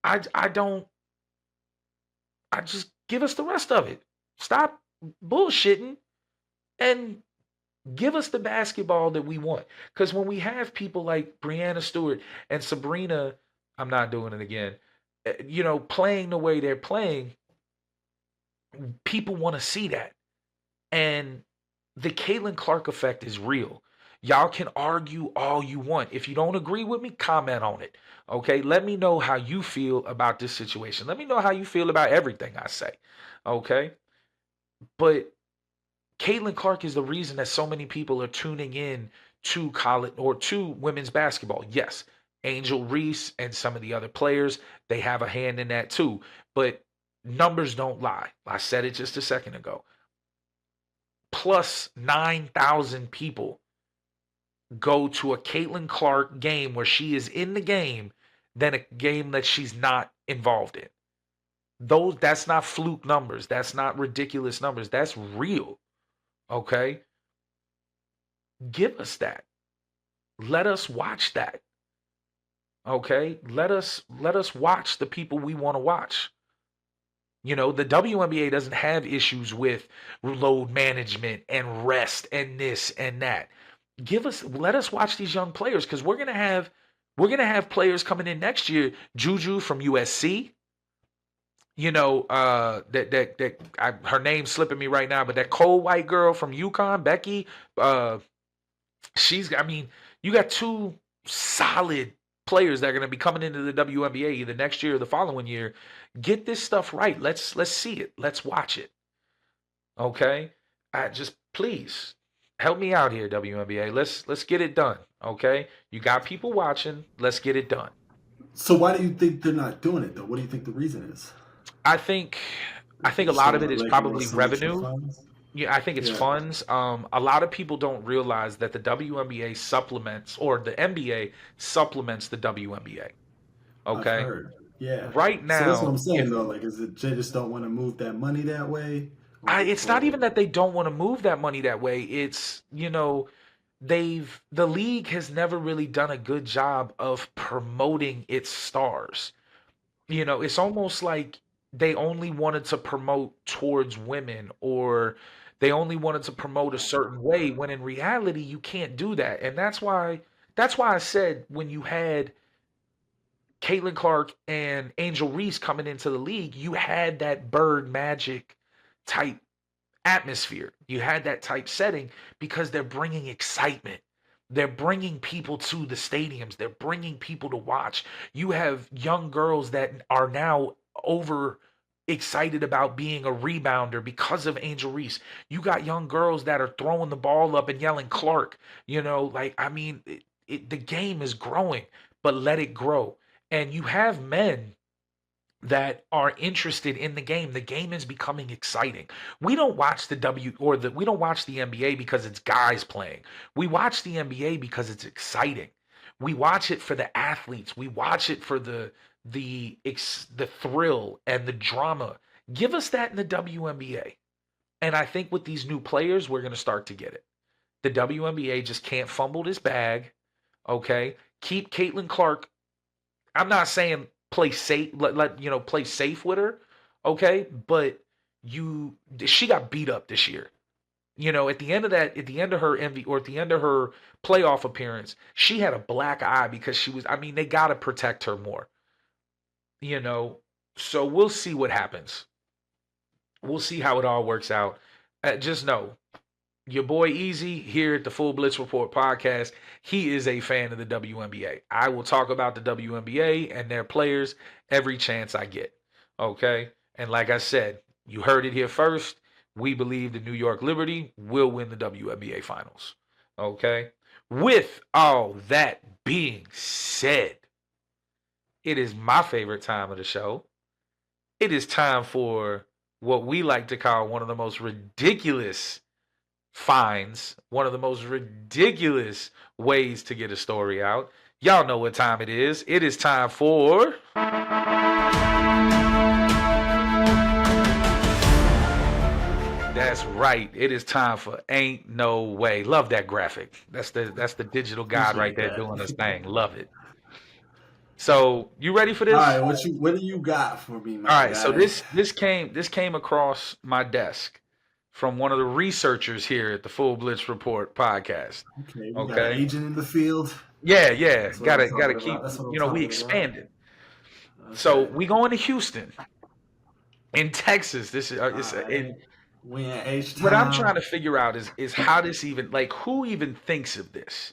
I don't. I just give us the rest of it. Stop bullshitting and give us the basketball that we want. Because when we have people like Breanna Stewart and Sabrina, I'm not doing it again, playing the way they're playing, people want to see that. And the Caitlin Clark effect is real. Y'all can argue all you want. If you don't agree with me, comment on it. Okay? Let me know how you feel about this situation. Let me know how you feel about everything I say. Okay? But Caitlin Clark is the reason that so many people are tuning in to college or to women's basketball. Yes, Angel Reese and some of the other players, they have a hand in that too. But numbers don't lie. I said it just a second ago. Plus 9,000 people go to a Caitlin Clark game where she is in the game than a game that she's not involved in. That's not fluke numbers. That's not ridiculous numbers. That's real. Okay? Give us that. Let us watch that. Okay? Let us watch the people we want to watch. You know, the WNBA doesn't have issues with load management and rest and this and that. Let us watch these young players because we're gonna have players coming in next year. Juju from USC, her name's slipping me right now, but that cold white girl from UConn, Becky, uh, I mean, you got two solid players that are going to be coming into the WNBA either next year or the following year. Get this stuff right. Let's see it. Let's watch it. Okay? Just please help me out here, WNBA. Let's get it done. Okay? You got people watching. Let's get it done. So why do you think they're not doing it though? What do you think the reason is? I think They a just lot don't of it want to is like probably some extra revenue. funds. Yeah, I think it's Yeah, funds. A lot of people don't realize that the WNBA supplements or the NBA supplements the WNBA. I've Okay. heard. Yeah. Right So that's what now, I'm saying if though. Like, is it they just don't want to move that money that way, or it's not even that they don't want to move that money that way. It's, the league has never really done a good job of promoting its stars. It's almost like they only wanted to promote towards women or they only wanted to promote a certain way when in reality you can't do that. And that's why I said when you had Caitlin Clark and Angel Reese coming into the league, you had that Bird Magic type atmosphere. You had that type setting because they're bringing excitement. They're bringing people to the stadiums. They're bringing people to watch. You have young girls that are now over excited about being a rebounder because of Angel Reese. You got young girls that are throwing the ball up and yelling Clark. Like I mean, the game is growing, but let it grow. And you have men that are interested in the game. The game is becoming exciting. We don't watch we don't watch the NBA because it's guys playing. We watch the NBA because it's exciting. We watch it for the athletes. We watch it for the thrill and the drama. Give us that in the WNBA. And I think with these new players, we're going to start to get it. The WNBA just can't fumble this bag. Okay? Keep Caitlin Clark. I'm not saying play safe, play safe with her, okay? But she got beat up this year. At the end of her MV or at the end of her playoff appearance, she had a black eye because I mean, they got to protect her more. You know, so we'll see what happens. We'll see how it all works out. Just know your boy Easy here at the Full Blitz Report podcast. He is a fan of the WNBA. I will talk about the WNBA and their players every chance I get. Okay? And like I said, you heard it here first. We believe the New York Liberty will win the WNBA finals. Okay? With all that being said, it is my favorite time of the show. It is time for what we like to call one of the most ridiculous finds, one of the most ridiculous ways to get a story out. Y'all know what time it is. It is time for That's right. It is time for Ain't No Way. Love that graphic. That's the digital god right appreciate there that. doing his thing. Love it. So, you ready for All this? right, what do you got for me, All my right, so guy? this came across my desk from one of the researchers here at the Full Blitz Report podcast. Okay, we got an Okay. agent in the field. Yeah, yeah. That's what I'm Gotta talking about. keep, That's what I'm we talking about. expanded. So Okay. we going to Houston in Texas. This is All right. We in H What I'm trying Town. to figure out is how this even like who even thinks of this?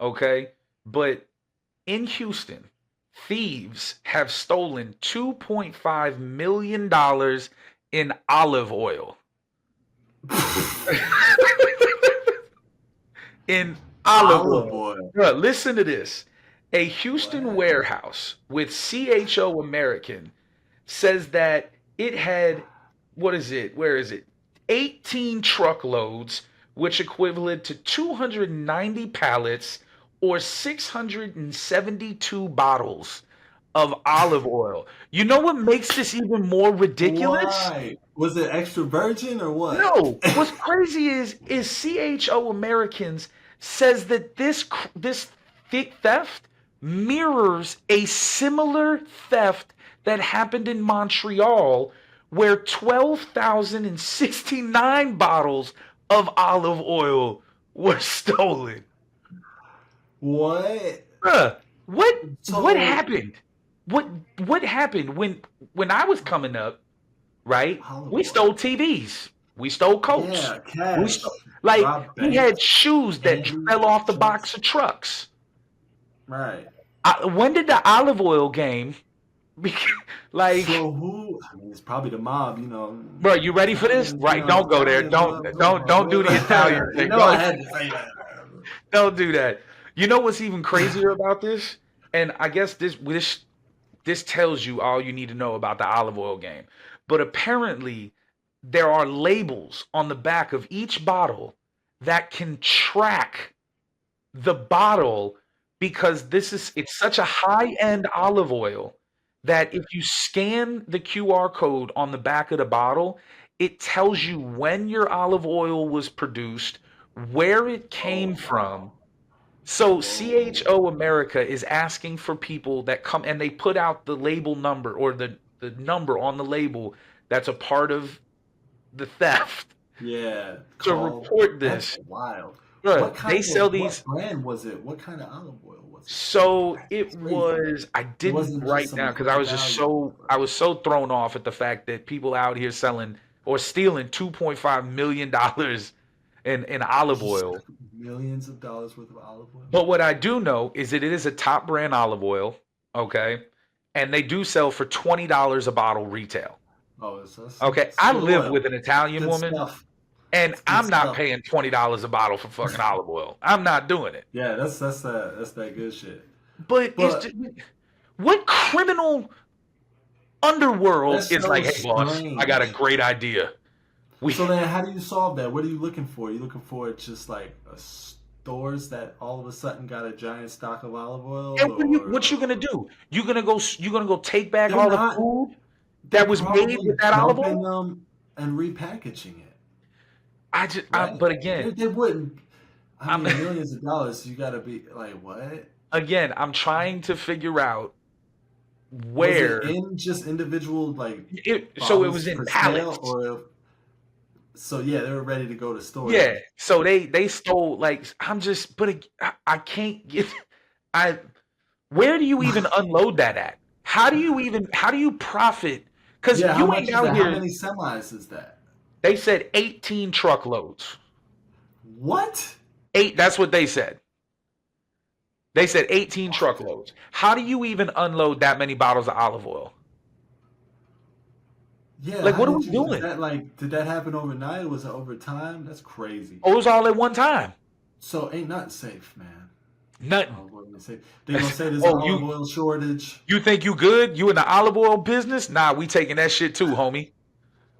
Okay? But in Houston, thieves have stolen $2.5 million in olive oil. In olive Olive oil. oil. Bruh, listen to this. A Houston What? warehouse with CHO American says that it had, what is it? Where is it? 18 truckloads, which equivalent to 290 pallets or 672 bottles of olive oil. You know what makes this even more ridiculous? Why? Was it extra virgin or what? No. What's crazy is CHO Americans says that this theft mirrors a similar theft that happened in Montreal where 12,069 bottles of olive oil were stolen. What? Bruh, what So happened? What what happened when I was coming up, right? olive We oil. stole TVs. We stole coats. Yeah, We cash. stole like Rob we had banks, shoes that candy, fell off the box trucks. of trucks. Right. When did the olive oil game like So who? I mean, it's probably the mob. You know, bro, you ready for this? Italians. You Right, know, don't go there. Italians Don't love don't don't do the Italian you thing. know, I Don't had to say that. don't do that. You know what's even crazier about this? And I guess this tells you all you need to know about the olive oil game. But apparently, there are labels on the back of each bottle that can track the bottle because it's such a high-end olive oil that if you scan the QR code on the back of the bottle, it tells you when your olive oil was produced, where it came Oh from. wow. So Whoa. CHO America is asking for people that come and they put out the label number or the number on the label that's a part of the theft Yeah. to Call. report That's this. wild. Bruh, What they kind sell of what these. brand was it? What kind of olive oil was it? So That's it crazy. was, I It didn't wasn't just write some down because I Great was just Value so olive I oil. was so thrown off at the fact that people out here selling or stealing $2.5 million in olive Just oil. millions of dollars worth of olive oil. But what I do know is that it is a top brand olive oil, okay? And they do sell for $20 a bottle retail. Oh, Okay. it's I good live oil. with an Italian Good woman stuff. and It's good I'm not stuff. paying $20 a bottle for fucking olive oil. I'm not doing it. Yeah, that's that good shit. But it's But just what criminal underworld that's is so like, hey boss, I got a strange. great idea. We So then, how do you solve that? What are you looking for? Are you looking for just like stores that all of a sudden got a giant stock of olive oil, and or what you gonna do? You gonna go take back they're all the not? food They're that was made probably with that olive dumping oil? them and repackaging it, right? But again, They wouldn't. I I'm mean, millions of dollars. You got to be like, what? again, I'm trying to figure out Was it where in just individual like so it was bottles in for sale, pallets. or so? Yeah, they were ready to go to stores Yeah. with. So they stole like I'm just but I can't get I where do you even unload that at? How do you profit? Because Yeah, how you much ain't is out that? How here. many semis is that? They said 18 truckloads. What? Eight, that's what they said. They said 18 What? truckloads. How do you even unload that many bottles of olive oil? Yeah, Like, how what are did we you? Is doing? that like? Did that happen overnight? Or was it over time? That's crazy. Oh, it was all at one time. So ain't nothing safe, man. Nothing. Olive oil ain't safe. They gonna say there's an Oh, olive oil shortage. you think you good? You in the olive oil business? Nah, we taking that shit too, homie.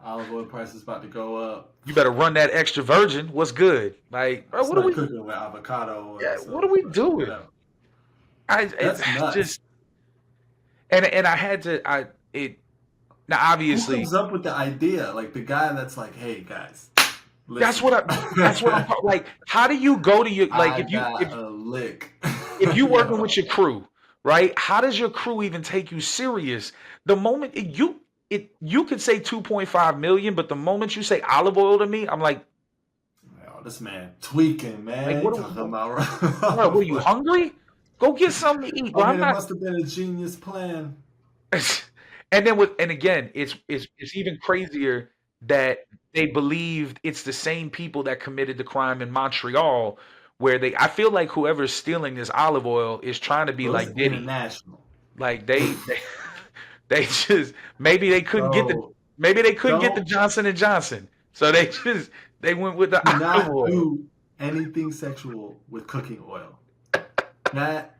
Olive oil prices about to go up. You better run that extra virgin. What's good? Like, bro, what are Start we? cooking with avocado Yeah, oil. what are So we like, doing? whatever. I That's nuts. just and I had to I it now Who obviously comes up with the idea? Like the guy that's like, "Hey guys, that's listen, what I'm like. How do you go to your like I got a lick." if you working with Yo, your crew, right? How does your crew even take you serious? The moment you could say 2.5 million, but the moment you say olive oil to me, I'm yo, this man tweaking, like man. You what, talking about what are you right? hungry? Go get something to eat, I bro. I'm mean, it not must have been a genius plan. and then with and again, it's even crazier that they believed it's the same people that committed the crime in Montreal, where I feel like whoever's stealing this olive oil is trying to be Bro, it's like Diddy. international. Like they just maybe they couldn't get Bro, the don't Johnson and Johnson, so they went with the do olive not oil. do anything sexual with cooking oil. That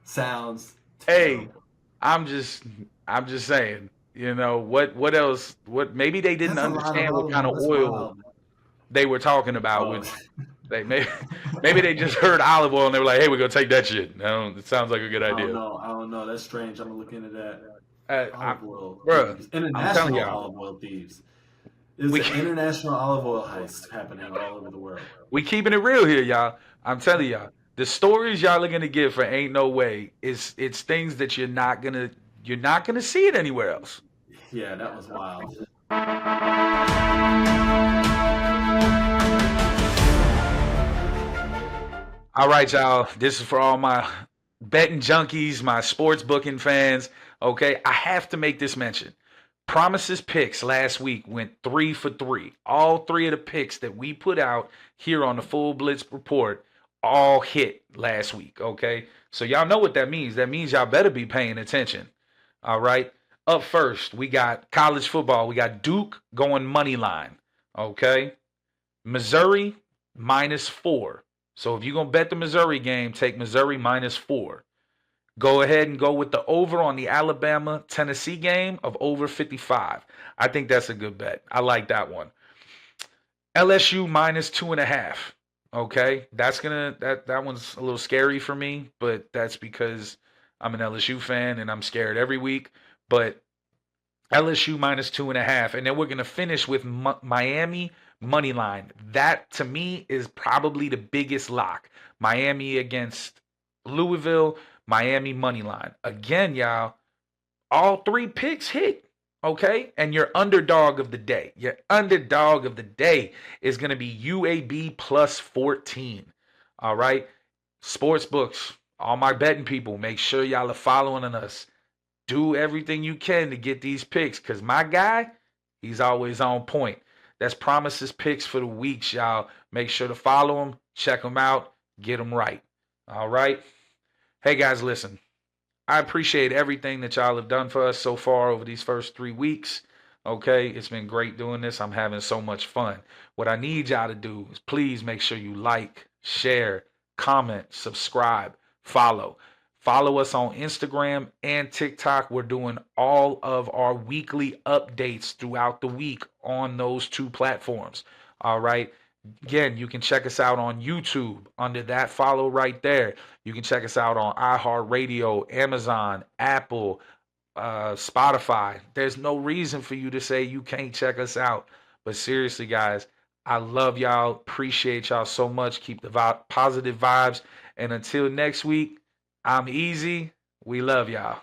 sounds Hey, terrible. I'm just I'm just saying, what else? What maybe they didn't That's a lot of understand what olive kind oil. of That's oil wild. they were talking about Oh, when they maybe they just heard olive oil and they were like, "Hey, we're gonna take that shit." No, it sounds like a good I don't idea. know. I don't know. That's strange. I'm gonna look into that. I, Olive oil bruh, thieves. I'm telling International y'all, olive oil thieves. There's we an international olive oil heist happening all over the world. we keeping it real here, y'all. I'm telling y'all, the stories y'all are gonna get for Ain't No Way is it's things that you're not gonna see it anywhere else. Yeah, that was wild. All right, y'all. This is for all my betting junkies, my sports booking fans. Okay, I have to make this mention. Promises picks last week went 3 for 3. All three of the picks that we put out here on the Full Blitz report all hit last week. Okay, so y'all know what that means. That means y'all better be paying attention. All right. Up first, we got college football. We got Duke going money line. Okay. Missouri -4. So if you're going to bet the Missouri game, take Missouri -4. Go ahead and go with the over on the Alabama Tennessee game of over 55. I think that's a good bet. I like that one. LSU -2.5. Okay, that one's a little scary for me, but that's because I'm an LSU fan and I'm scared every week. But LSU -2.5, and then we're gonna finish with Miami money line. That to me is probably the biggest lock. Miami against Louisville, Miami money line. Again, y'all, all three picks hit. Okay, and your underdog of the day. Your underdog of the day is gonna be UAB +14. All right, sports books. All my betting people, make sure y'all are following us. Do everything you can to get these picks because my guy, he's always on point. That's Promises Picks for the weeks, y'all. Make sure to follow him, check him out, get him right. All right. Hey, guys, listen. I appreciate everything that y'all have done for us so far over these first 3 weeks. Okay, it's been great doing this. I'm having so much fun. What I need y'all to do is please make sure you like, share, comment, subscribe, follow. Follow us on Instagram and TikTok. We're doing all of our weekly updates throughout the week on those two platforms. All right. Again, you can check us out on YouTube under that follow right there. You can check us out on iHeartRadio, Amazon, Apple, Spotify. There's no reason for you to say you can't check us out. But seriously, guys, I love y'all. Appreciate y'all so much. Keep the positive vibes. And until next week, I'm Easy. We love y'all.